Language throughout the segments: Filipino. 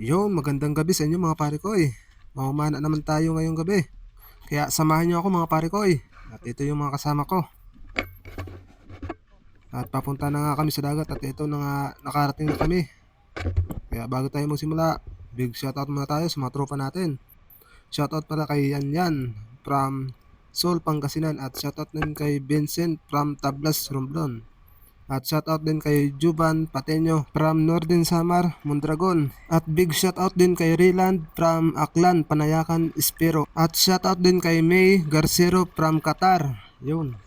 Yun, magandang gabi sa inyo mga pare ko eh. Mamamana naman tayo ngayong gabi. Kaya samahan niyo ako mga pare ko eh. At ito yung mga kasama ko. At papunta na nga kami sa dagat at ito na nga nakarating na kami. Kaya bago tayo magsimula, big shoutout muna tayo sa mga tropa natin. Shoutout pala kay Yan Yan from Seoul, Pangasinan at shoutout din kay Vincent from Tablas, Romblon. At shoutout din kay Juban Pateño from Northern Samar, Mondragon. At big shoutout din kay Ryland from Aklan, Panayakan, Espero. At shoutout din kay May Garcero from Qatar. Yun.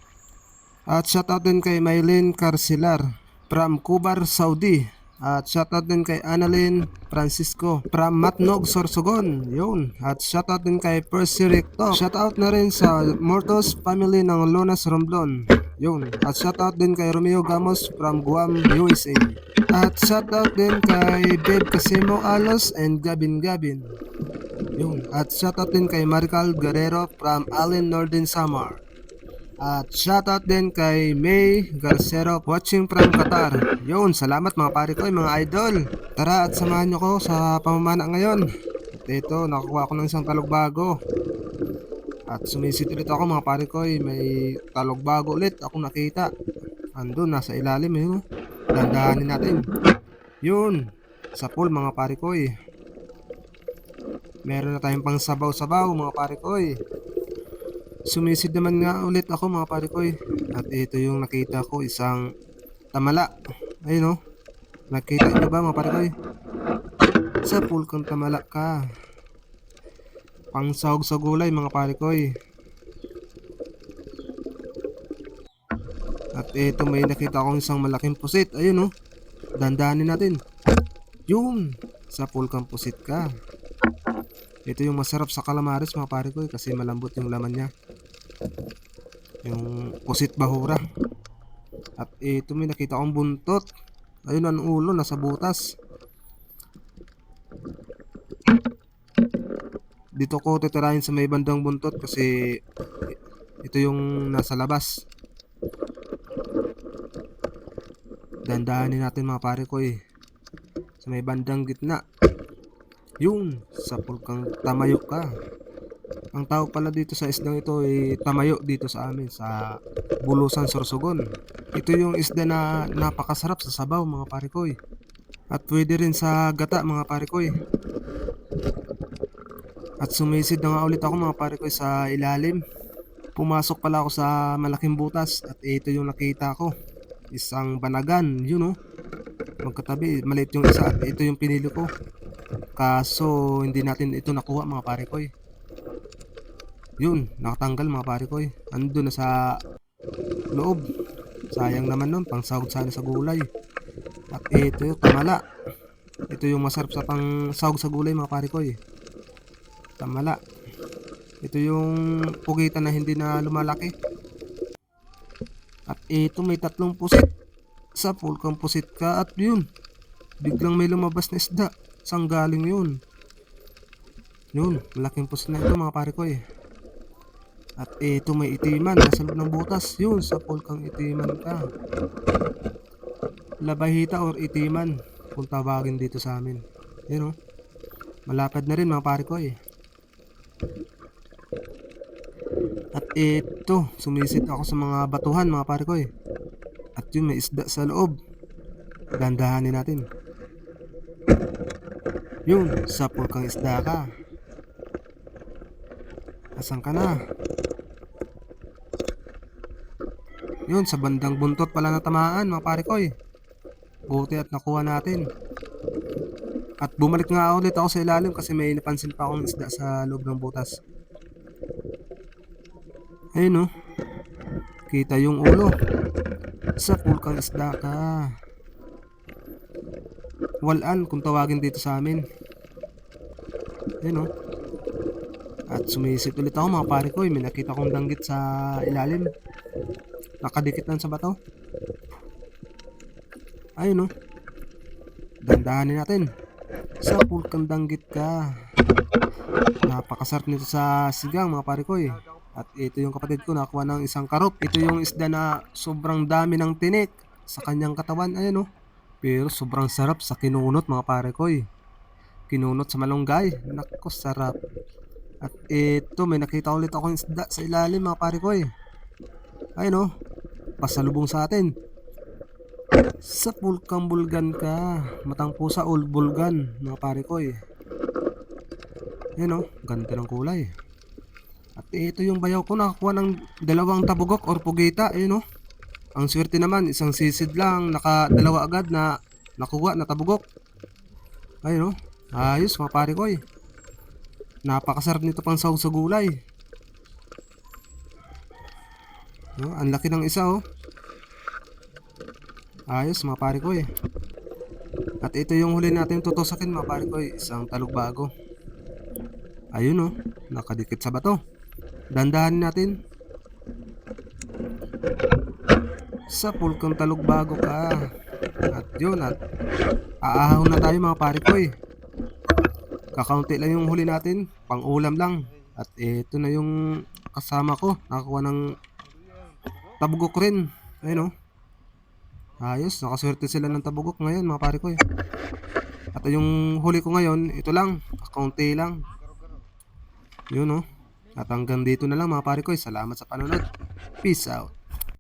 At shoutout din kay Maylene Carcelar from Kubar, Saudi. At shoutout din kay Annalyn Francisco from Matnog, Sorsogon. Yun. At shoutout din kay Percy Recto. Shoutout na rin sa Mortos family ng Lonas, Romblon. Yun. At shoutout din kay Romeo Gamos from Guam, USA. At shoutout din kay Dave Casimo Alos and Gabin Gabin. Yun. At shoutout din kay Marical Guerrero from Allen, Northern Samar. At shoutout din kay May Garcero watching from Qatar. Yun, salamat mga pare ko, mga idol. Tara at samahan nyo ko sa pamamana ngayon. At ito, nakakuha ko ng isang talog bago. At sumisit ulit ako mga pare ko, may talog bago ulit ako nakita. Andun, nasa ilalim eh. Dandahanin natin. Yun, sa pool mga pare ko. Meron na tayong pang sabaw-sabaw mga pare ko. Sumisid naman nga ulit ako mga pare ko At ito yung nakita ko, isang tamala. Ayun o. Nakita nyo ba mga pare ko Sa pool kang tamala ka. Pang sahog sa gulay mga pare ko At ito may nakita akong isang malaking pusit. Ayun o. Dandanin natin. Yun. Sa pool kang pusit ka. Ito yung masarap sa calamares mga pare ko kasi malambot yung laman niya. Yung pusit bahura. At ito may nakita akong buntot. Ayun ang ulo nasa butas. Dito ko titirahin sa may bandang buntot kasi ito yung nasa labas. Dandahanin natin mga pare ko sa may bandang gitna. Yun, sa pulkang tamayo ka. Ang tawag pala dito sa isdang ito ay tamayo dito sa amin sa Bulusan, Sorsogon. Ito yung isda na napakasarap sa sabaw mga pare ko At pwede rin sa gata mga pare ko At sumisid na nga ulit ako mga pare ko sa ilalim. Pumasok pala ako sa malaking butas at ito yung nakita ko. Isang banagan, yun magkatabi, maliit yung isa at ito yung pinili ko. Kaso hindi natin ito nakuha mga pare ko Yun, nakatanggal mga pare ko Andun na sa loob. Sayang naman nun, pang sahog sana sa gulay. At ito yung tamala. Ito yung masarap sa pang sahog sa gulay mga pare ko Tamala. Ito yung pugitan na hindi na lumalaki. At ito may tatlong pusit. Sa pool kang pusit ka at yun. Biglang may lumabas na isda. Saan galing yun? Yun, malaking pusit na ito mga pare ko At ito may itiman nasa loob ng butas. Yun, sa pool kang itiman ka. Labahita or itiman kung tawagin dito sa amin. Yun malapad na rin mga pare ko At ito, sumisit ako sa mga batuhan mga pare ko At yun may isda sa loob. Dandahanin natin. Yun, sa pool kang isda ka. Asan ka na? Yun, sa bandang buntot pala natamaan mga pare ko Buti at nakuha natin. At bumalik nga ulit ako sa ilalim kasi may napansin pa akong isda sa loob ng butas. Ayun kita yung ulo. Sa pool kang isda ka. Walan kung tawagin dito sa amin. Ayun At sumisip ulit ako mga pare ko may nakita kong danggit sa ilalim. Nakadikit lang sa bato. Ayun dandahanin natin. Sa pool kang danggit ka. Napakasarap nito sa sigang mga pare ko At ito yung kapatid ko nakuha ng isang karop. Ito yung isda na sobrang dami ng tinik sa kanyang katawan. Ayun Pero sobrang sarap sa kinunot mga pare ko kinunot sa malunggay. Naku, sarap. At ito, may nakita ulit akong isda sa ilalim mga pare ko eh. Ayun oh, pasalubong sa atin. Sa pulkang bulgan ka. Matang pusa old bulgan mga pare ko eh. Ayun oh, ganda ng kulay. At ito yung bayaw ko, nakakuha ng dalawang tabugok or pugita. Ayun oh. Ang swerte naman, isang sisid lang, nakadalawa agad na nakuha na tabugok. Ayun oh. Ayos mga pare ko eh. Napakasarap nito pang sahog sa gulay. No, ang laki ng isa oh. Ayos mga pare ko eh. At ito yung huli natin tutusakin mga pare ko eh. Isang talugbago. Ayun oh, nakadikit sa bato. Dandahan natin. Sa pulkang talugbago ka. At yun, at aahon na tayo mga pare ko eh. Kakaunti lang yung huli natin, pang ulam lang. At ito na yung kasama ko, nakakuha ng tabugok rin. Ayun oh. Ayos, nakaswerte sila ng tabugok ngayon mga pare ko eh. At yung huli ko ngayon, ito lang, kakaunti lang. Yun oh. At hanggang dito na lang mga pare ko eh. Salamat sa panonood. Peace out.